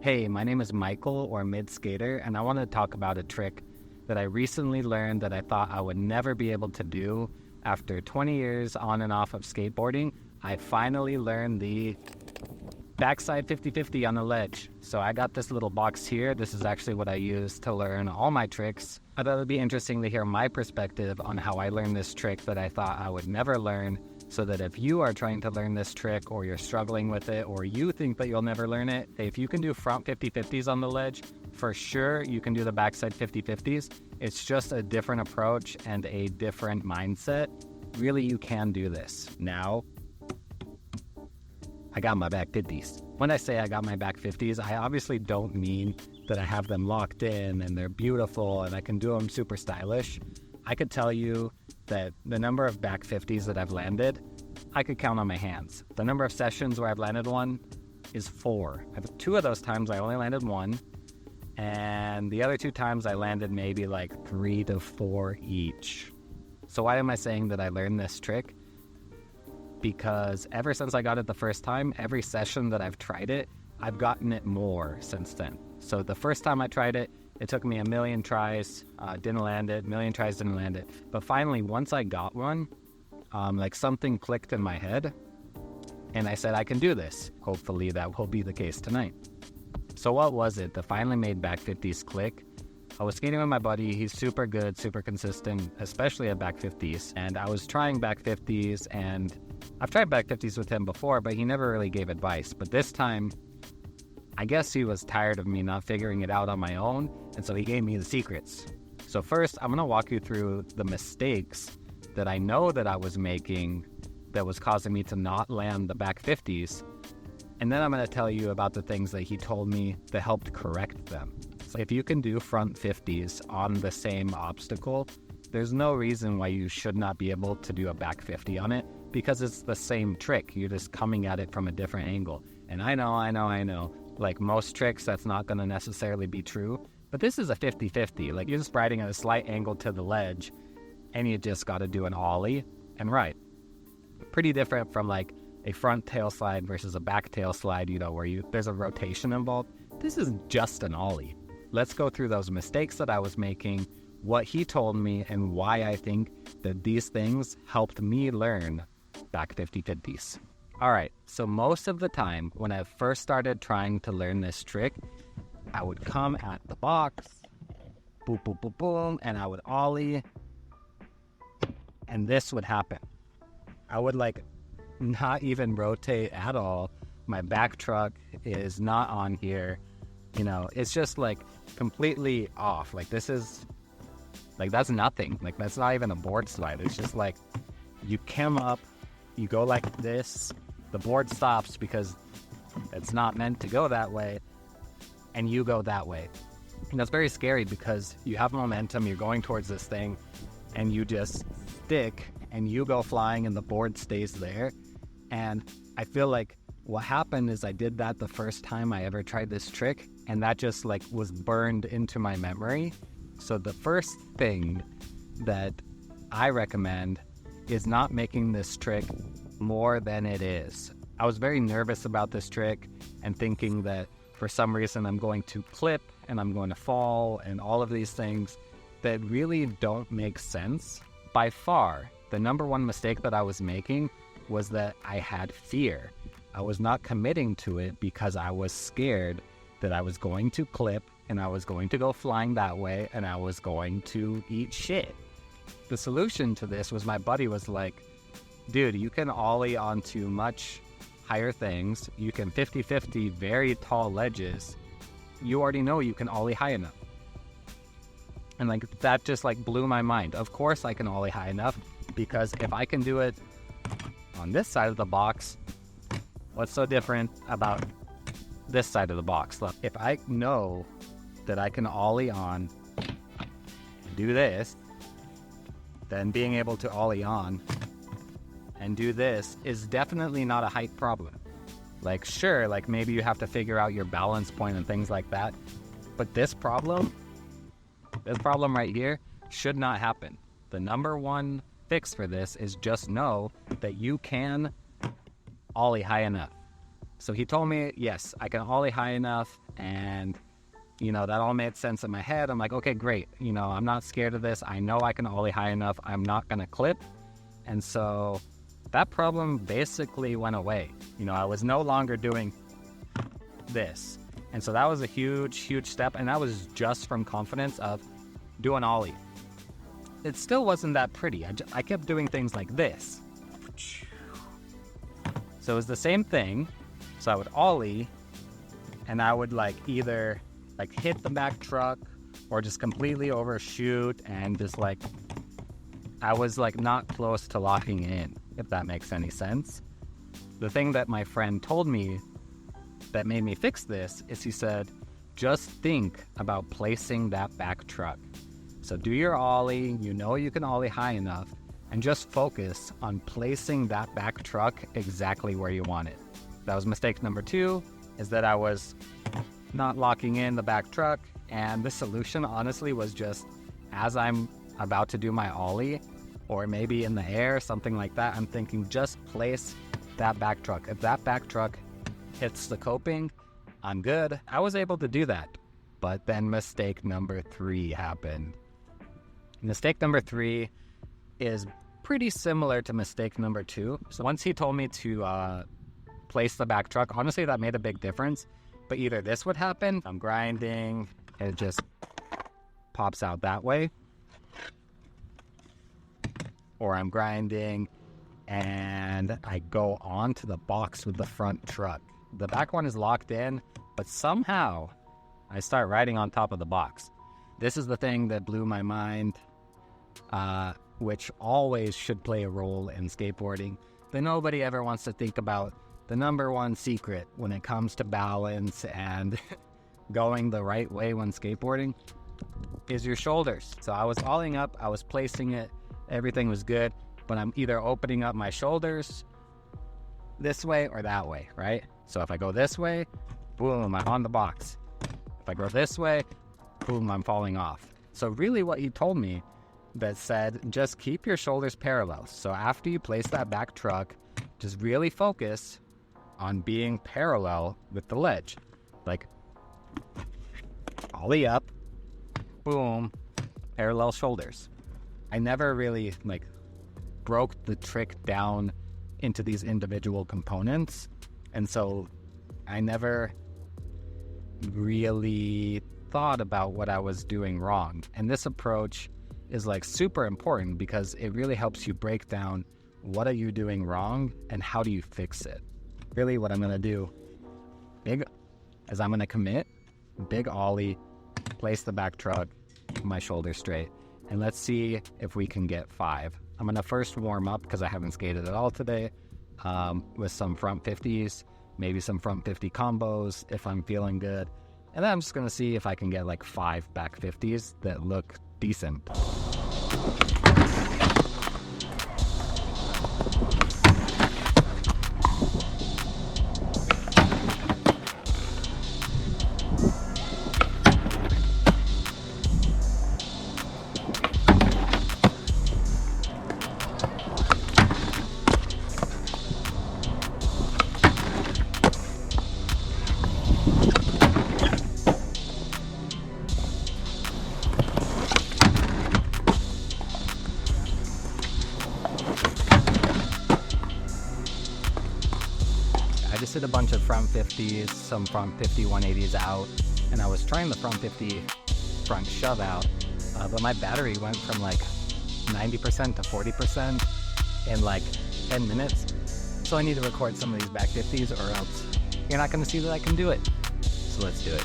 Hey, my name is Michael, or Mid Skater, and I want to talk about a trick that I recently learned that I thought I would never be able to do. After 20 years on and off of skateboarding, I finally learned the backside 50-50 on the ledge. So I got this little box here. This is actually what I use to learn all my tricks. I thought it would be interesting to hear my perspective on how I learned this trick that I thought I would never learn, so that if you are trying to learn this trick, or you're struggling with it, or you think that you'll never learn it, if you can do front 50-50s on the ledge, for sure you can do the backside 50-50s. It's just a different approach and a different mindset. Really, you can do this. Now, I got my back 50s. When I say I got my back 50s, I obviously don't mean that I have them locked in and they're beautiful and I can do them super stylish. I could tell you that the number of back 50s that I've landed, I could count on my hands. The number of sessions where I've landed one is 4. Two of those times I only landed one, and the other 2 times I landed maybe like 3 to 4 each. So why am I saying that I learned this trick? Because ever since I got it the first time, every session that I've tried it, I've gotten it more since then. So the first time I tried it, it took me a million tries, didn't land it, million tries, didn't land it. But finally, once I got one, like something clicked in my head, and I said, I can do this. Hopefully that will be the case tonight. So what was it that finally made back 50s click? I was skating with my buddy. He's super good, super consistent, especially at back 50s. And I was trying back 50s, and I've tried back 50s with him before, but he never really gave advice. But this time, I guess he was tired of me not figuring it out on my own, and so he gave me the secrets. So first, I'm going to walk you through the mistakes that I know that I was making that was causing me to not land the back 50s, and then I'm going to tell you about the things that he told me that helped correct them. So if you can do front 50s on the same obstacle, there's no reason why you should not be able to do a back 50 on it, because it's the same trick. You're just coming at it from a different angle. And I know, like most tricks, that's not going to necessarily be true, but this is a 50-50. Like, you're just riding at a slight angle to the ledge, and you just got to do an ollie and ride. Pretty different from like a front tail slide versus a back tail slide, where there's a rotation involved. This is just an ollie. Let's go through those mistakes that I was making, what he told me, and why I think that these things helped me learn back 50-50s. All right, so most of the time when I first started trying to learn this trick, I would come at the box, boom, boom, boom, boom, and I would ollie, and this would happen. I would not even rotate at all. My back truck is not on here. It's just completely off. This is that's nothing. That's not even a board slide. It's just you come up, you go like this, the board stops because it's not meant to go that way, and you go that way. And that's very scary because you have momentum, you're going towards this thing, and you just stick and you go flying and the board stays there. And I feel like what happened is I did that the first time I ever tried this trick, and that just was burned into my memory. So the first thing that I recommend is not making this trick more than it is. I was very nervous about this trick and thinking that for some reason I'm going to clip and I'm going to fall and all of these things that really don't make sense. By far, the number one mistake that I was making was that I had fear. I was not committing to it because I was scared that I was going to clip and I was going to go flying that way and I was going to eat shit. The solution to this was my buddy was like, dude, you can ollie onto much higher things. You can 50-50 very tall ledges. You already know you can ollie high enough. And that just blew my mind. Of course I can ollie high enough, because if I can do it on this side of the box, what's so different about this side of the box? Look, if I know that I can ollie on and do this, then being able to ollie on and do this is definitely not a height problem. Sure, maybe you have to figure out your balance point and things like that, but this problem right here should not happen. The number one fix for this is just know that you can ollie high enough. So he told me, yes, I can ollie high enough, and that all made sense in my head. I'm like, okay, great. I'm not scared of this. I know I can ollie high enough. I'm not going to clip. And so that problem basically went away. I was no longer doing this. And so that was a huge, huge step. And that was just from confidence of doing ollie. It still wasn't that pretty. I kept doing things like this. So it was the same thing. So I would ollie, and I would either hit the back truck or just completely overshoot, and just I was not close to locking in, if that makes any sense. The thing that my friend told me that made me fix this is he said, just think about placing that back truck. So do your ollie, you can ollie high enough, and just focus on placing that back truck exactly where you want it. That was mistake number 2, is that I was not locking in the back truck. And the solution honestly was just, as I'm about to do my ollie, or maybe in the air, something like that, I'm thinking just place that back truck. If that back truck hits the coping, I'm good. I was able to do that. But then mistake number 3 happened. Mistake number 3 is pretty similar to mistake number 2. So once he told me to place the back truck, honestly, that made a big difference. But either this would happen, I'm grinding, it just pops out that way, or I'm grinding and I go onto the box with the front truck. The back one is locked in, but somehow I start riding on top of the box. This is the thing that blew my mind, which always should play a role in skateboarding, that nobody ever wants to think about. The number 1 secret when it comes to balance and going the right way when skateboarding is your shoulders. So I was ollieing up, I was placing it, everything was good, but I'm either opening up my shoulders this way or that way, right? So if I go this way, boom, I'm on the box. If I go this way, boom, I'm falling off. So really what he told me that said, just keep your shoulders parallel. So after you place that back truck, just really focus on being parallel with the ledge. Ollie up, boom, parallel shoulders. I never really broke the trick down into these individual components, and so I never really thought about what I was doing wrong. And this approach is super important because it really helps you break down what are you doing wrong and how do you fix it. Really what I'm going to do is I'm going to commit, big ollie, place the back truck, my shoulders straight, and let's see if we can get 5. I'm going to first warm up because I haven't skated at all today, with some front 50s, maybe some front 50 combos if I'm feeling good. And then I'm just going to see if I can get 5 back 50s that look decent. I just did a bunch of front 50s, some front 50 180s out, and I was trying the front 50 front shove out, but my battery went from 90% to 40% in 10 minutes. So I need to record some of these back 50s or else you're not going to see that I can do it. So let's do it.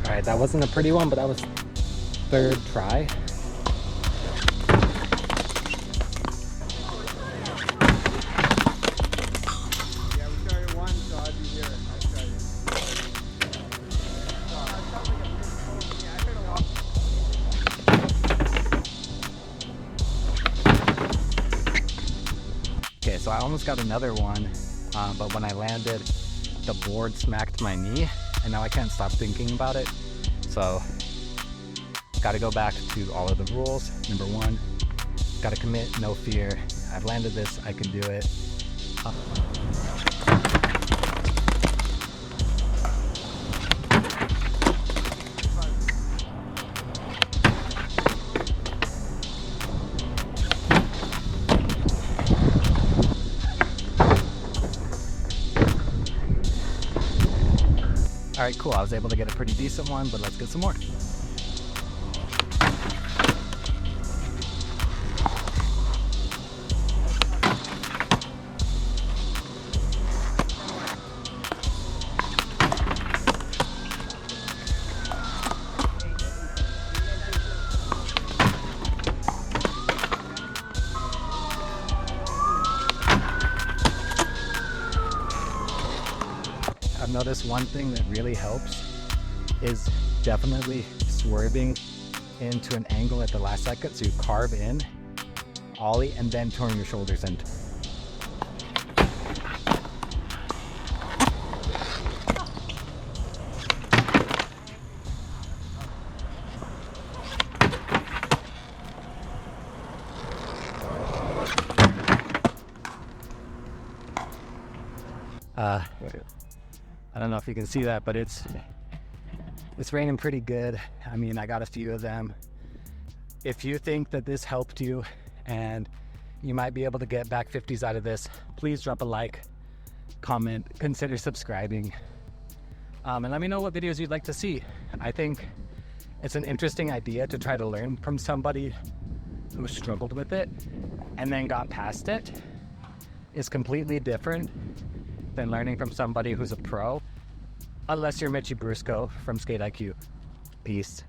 Alright, that wasn't a pretty one, but that was 3rd try. Yeah, we started 1, so I'll be here. I started. Okay, so I almost got another one, but when I landed, the board smacked my knee. and now I can't stop thinking about it. So, gotta go back to all of the rules. Number one, gotta commit, no fear. I've landed this, I can do it. All right, cool. I was able to get a pretty decent one, but let's get some more. I've noticed one thing that really helps is definitely swerving into an angle at the last second. So you carve in, ollie, and then turn your shoulders in. I don't know if you can see that, but it's raining pretty good. I mean, I got a few of them. If you think that this helped you and you might be able to get back 50s out of this, please drop a like, comment, consider subscribing, and let me know what videos you'd like to see. I think it's an interesting idea to try to learn from somebody who struggled with it and then got past it. It's completely different than learning from somebody who's a pro, unless you're Mitchy Brusco from Skate IQ. Peace.